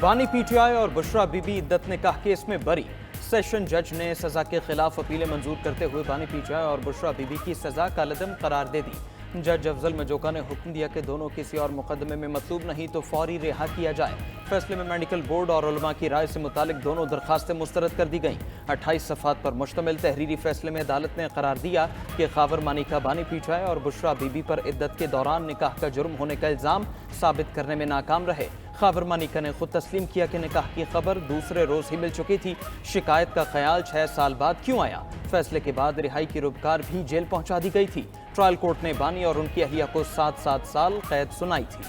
बानी पीटीआई और बुशरा बीबी इद्दत निकाह केस में बरी। सेशन जज ने सजा के खिलाफ अपीलें मंजूर करते हुए बानी पीटीआई और बुशरा बीबी की सजा कालदम करार दे दी। जज अफजल मजोका ने हुक्म दिया कि दोनों किसी और मुकदमे में मतलूब नहीं तो फौरी रिहा किया जाए। फैसले में मेडिकल बोर्ड और उलमा की राय से मुतालिक दोनों दरखास्तें मुस्तरद कर दी गईं। 28 सफ़ात पर मुश्तमिल तहरीरी फैसले में अदालत ने करार दिया कि खावर मानिका बानी पीटीआई और बुशरा बीबी पर इद्दत के दौरान निकाह का जुर्म होने का इल्ज़ाम साबित करने में नाकाम रहे। खावर मानिका ने खुद तस्लीम किया कि निकाह की खबर दूसरे रोज ही मिल चुकी थी। शिकायत का ख्याल 6 साल बाद क्यों आया? फैसले के बाद रिहाई की रुबकार भी जेल पहुंचा दी गई थी। ट्रायल कोर्ट ने बानी और उनकी अहलिया को 7-7 साल कैद सुनाई थी।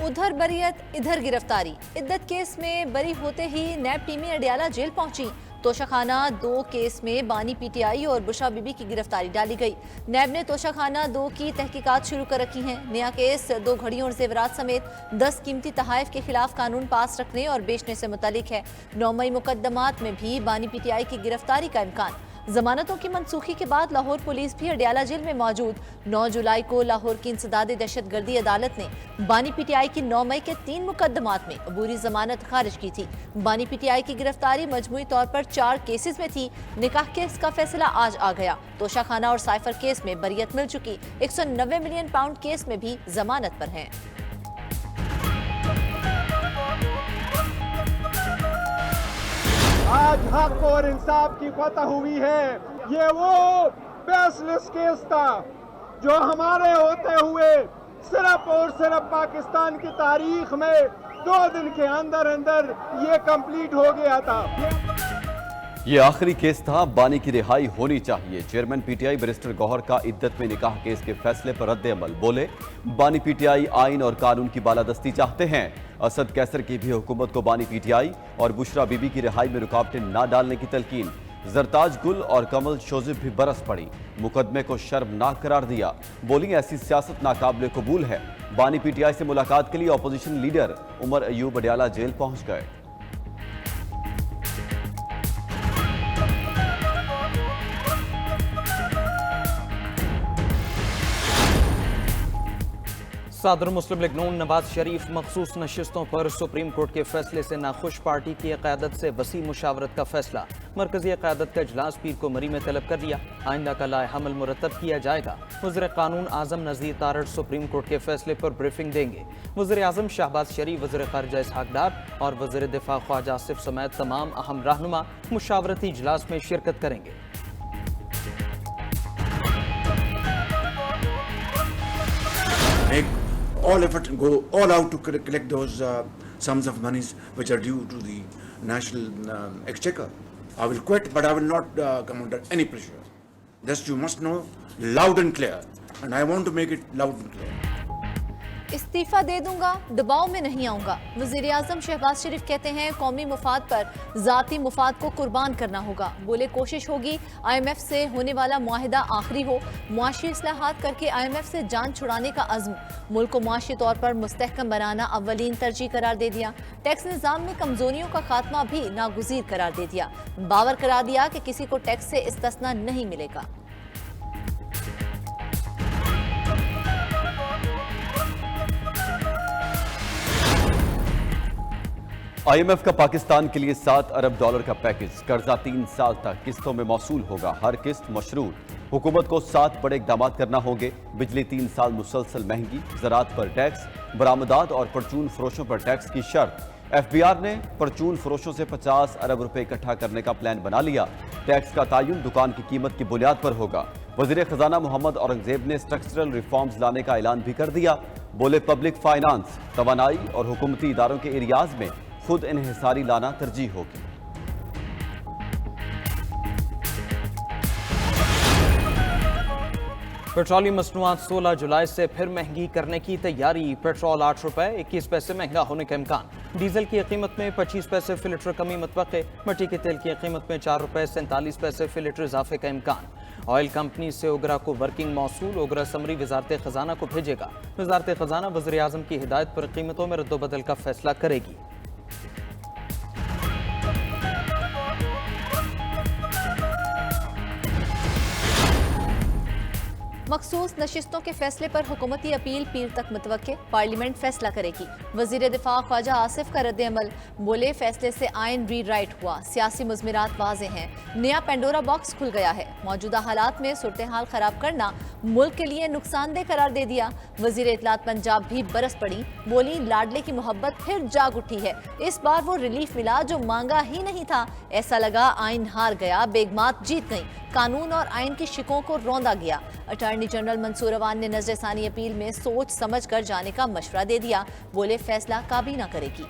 उधर बरियत इधर गिरफ्तारी। इद्दत केस में बरी होते ही नैब टीमें अडियाला जेल पहुंची। तोशाखाना 2 केस में बानी पीटीआई और बुशरा बीबी की गिरफ्तारी डाली गई। नैब ने तोशाखाना 2 की तहकीकात शुरू कर रखी हैं। नया केस 2 घड़ियों और जेवरात समेत 10 कीमती तहाइफ के खिलाफ कानून पास रखने और बेचने से मुतल्लिक है। 9 मई मुकदमात में भी बानी पीटीआई की गिरफ्तारी का इम्कान। जमानतों की मनसूखी के बाद लाहौर पुलिस भी अडियाला जेल में मौजूद। 9 जुलाई को लाहौर की इंसदाद दहशतगर्दी अदालत ने बानी पीटीआई की 9 मई के 3 मुकदमात में अबूरी जमानत खारिज की थी। बानी पीटीआई की गिरफ्तारी मजमूई तौर पर 4 केसेस में थी। निकाह केस का फैसला आज आ गया। तोशाखाना और साइफर केस में बरियत मिल चुकी। 190 मिलियन पाउंड केस में भी जमानत पर हैं। आज हक और इंसाफ की फतह हुई है। ये वो बेसलेस केस था जो हमारे होते हुए सिर्फ और सिर्फ पाकिस्तान की तारीख में 2 दिन के अंदर अंदर ये कंप्लीट हो गया था। ये आखिरी केस था। बानी की रिहाई होनी चाहिए। चेयरमैन पीटीआई बैरिस्टर गौहर का इद्दत में निकाह केस के फैसले पर रद्द अमल। बोले, बानी पीटीआई आइन और कानून की बालादस्ती चाहते हैं। असद कैसर की भी हुकूमत को बानी पीटीआई और बुशरा बीबी की रिहाई में रुकावटें ना डालने की तलकीन। जरताज गुल और कमल शोजिब भी बरस पड़ी। मुकदमे को शर्मनाक करार दिया। बोली, ऐसी सियासत नाकाबिल कबूल है। बानी पीटीआई से मुलाकात के लिए opposition leader Omar Ayub Adiala jail पहुंच गए। सदर मुस्लिम लीग नून नवाज शरीफ मखसूस नशिस्तों पर सुप्रीम कोर्ट के फैसले से नाखुश। पार्टी की क़यादत से वसी मुशावरत का फैसला। मरकजी क़यादत का इजलास पीर को मरी में तलब कर लिया। आइंदा का लाए-हमल मुरतब किया जाएगा। वज़ीर कानून आज़म नज़ीर तारड़ सुप्रीम कोर्ट के फैसले पर ब्रीफिंग देंगे। वज़ीर आज़म शहबाज शरीफ, वज़ीर ख़ारिजा इसहाक़ डार और वज़ीर दिफ़ा ख्वाजा आसिफ समेत तमाम अहम रहनुमा मुशावरती इजलास में शिरकत करेंगे। All effort and go all out to collect those sums of monies which are due to the national exchequer. I will quit, but I will not come under any pressure. This you must know loud and clear, and I want to make it loud and clear. इस्तीफा दे दूंगा, दबाव में नहीं आऊंगा। वज़ीर आज़म शहबाज शरीफ कहते हैं कौमी मुफाद पर ज़ाती मुफाद को कुर्बान करना होगा। बोले, कोशिश होगी IMF से होने वाला मुआहिदा आखिरी हो। मुआशी इस्लाहात करके IMF से जान छुड़ाने का अज़्म। मुल्क को मुआशी तौर पर मुस्तहकम बनाना अव्वलीन तरजीह करार दे दिया। टैक्स निज़ाम में कमजोरियों का खात्मा भी नागुज़ीर करार दे दिया। बावर करा दिया कि किसी को टैक्स से इस्तिस्ना नहीं मिलेगा। IMF का पाकिस्तान के लिए $7 अरब का पैकेज। कर्जा 3 साल तक किस्तों में मौसूल होगा। हर किस्त मशरूत। हुकूमत को 7 बड़े इक़दाम करना होंगे। बिजली 3 साल मुसलसल महंगी। ज़राअत पर टैक्स, बरामदात और परचून फरोशों पर टैक्स की शर्त। FBR ने परचून फरोशों से 50 अरब रुपए इकट्ठा करने का प्लान बना लिया। टैक्स का तयन दुकान की कीमत की बुनियाद पर होगा। वज़ीर ख़जाना मोहम्मद औरंगज़ेब ने स्ट्रक्चरल रिफॉर्म्स लाने का ऐलान भी कर दिया। बोले, पब्लिक फाइनेंस, तवानाई और हुकूमती इदारों के एरियाज में खुद इन्हिसारी लाना तरजीह होगी। पेट्रोलियम मसनूआत 16 जुलाई से फिर महंगी करने की तैयारी। पेट्रोल 8 रुपए 21 पैसे महंगा होने का इम्कान। डीजल की कीमत में 25 पैसे फी लीटर कमी मुतवक्के। मिट्टी के तेल की कीमत में 4 रुपए 47 पैसे फी लीटर इजाफे का इम्कान। ऑयल कंपनी से ओगरा को वर्किंग मौसूल। ओगरा समरी वजारत खजाना को भेजेगा। वजारत खजाना वज़ीर आज़म की हिदायत पर कीमतों में रद्दोबदल का फैसला करेगी। मखसूस नशिस्तों के फैसले पर हुकूमती अपील पीर तक मुतवक्के, पार्लियामेंट फैसला करेगी। वजीर दिफा ख्वाजा आसिफ का रद्द-ए-अमल, बोले फैसले से आइन रीराइट हुआ, सियासी मुज़मिरात वाज़ेह हैं, नया पेंडोरा बॉक्स खुल गया है, मौजूदा हालात में सूरत हाल खराब करना मुल्क के लिए नुकसानदेह करार दे दिया। वजीर इत्तलात पंजाब भी बरस पड़ी, बोली लाडले की मोहब्बत फिर जाग उठी है, इस बार वो रिलीफ मिला जो मांगा ही नहीं था। ऐसा लगा आइन हार गया, बेगमात जीत गई, कानून और आइन की शिकों को रौंदा गया। अटॉर्नी जनरल मंसूर अवान ने नजरसानी अपील में सोच समझ कर जाने का मशवरा दे दिया, बोले फैसला काबीना करेगी।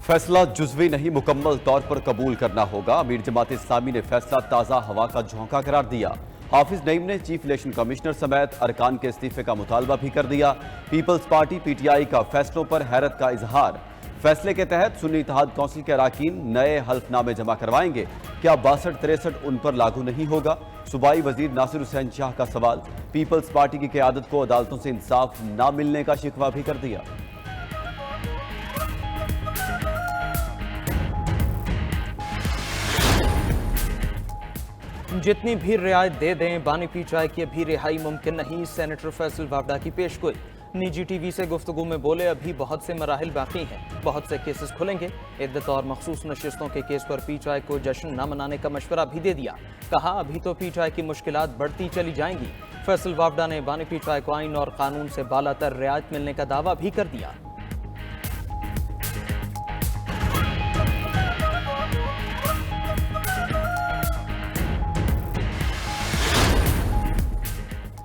फैसला जुज़वी नहीं मुकम्मल तौर पर कबूल करना होगा। अमीर जमात इस्लामी ने फैसला ताज़ा हवा का झोंका करार दिया। हाफिज नईम ने चीफ इलेक्शन कमिश्नर समेत अरकान के इस्तीफे का मुतालबा भी कर दिया। पीपल्स पार्टी पीटीआई का फैसलों पर हैरत का इजहार। फैसले के तहत सुन्नी इत्तेहाद कौंसिल के अरकान नए हल्फनामे जमा करवाएंगे, क्या 62-63 उन पर लागू नहीं होगा? सूबाई वजीर नासिर हुसैन शाह का सवाल। पीपल्स पार्टी की क़यादत को अदालतों से इंसाफ न मिलने का शिकवा भी कर दिया। जितनी भी रियायत दे दें, बानी पी चाय की अभी रिहाई मुमकिन नहीं, सेनेटर फैसल वावडा की पेशगोई। निजी टीवी से गुफ्तगू में बोले अभी बहुत से मराहिल बाकी हैं, बहुत से केसेस खुलेंगे। इद्दत और मखसूस नशिस्तों के केस पर पी चाय को जश्न न मनाने का मशवरा भी दे दिया। कहा अभी तो पी चाय की मुश्किलात बढ़ती चली जाएंगी। फैसल वावडा ने बानी पी चाय को आइन और कानून से बालातर रियायत मिलने का दावा भी कर दिया।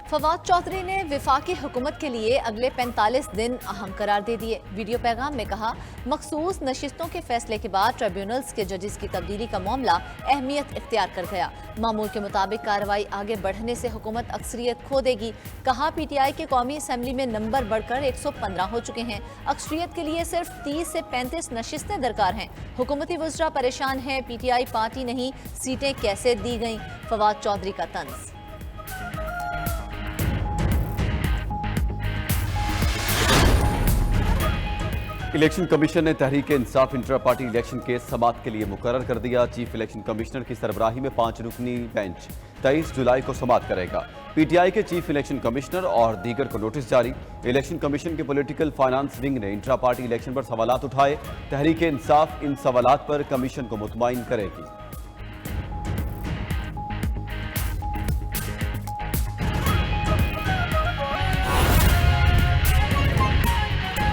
फवाद चौधरी ने विफाकी हुकूमत के लिए अगले 45 दिन अहम करार दे दिए। वीडियो पैगाम में कहा मखसूस नशिस्तों के फैसले के बाद ट्रिब्यूनल्स के जजेस की तब्दीली का मामला अहमियत इख्तियार कर गया। मामूल के मुताबिक कार्रवाई आगे बढ़ने से हुकूमत अक्सरियत खो देगी। कहा पीटीआई के कौमी असम्बली में नंबर बढ़कर 115 हो चुके हैं। अक्सरियत के लिए सिर्फ 30 से 35 नशिस्तें दरकार हैं। हुकूमती वज़रा परेशान है, पीटीआई पार्टी नहीं, सीटें कैसे दी गई? फवाद चौधरी का तंज। इलेक्शन कमीशन ने Tehreek Insaf intra party election case समाअत के लिए मुकर्रर कर दिया। चीफ इलेक्शन कमिश्नर की सरबराही में 5 रुकनी बेंच 23 जुलाई को समाअत करेगा। पीटीआई के चीफ इलेक्शन कमिश्नर और दीगर को नोटिस जारी। इलेक्शन कमीशन के पॉलिटिकल फाइनेंस विंग ने इंट्रा पार्टी इलेक्शन पर सवालात उठाए। तहरीक इंसाफ इन सवालात पर कमीशन को मुतमईन करेगी।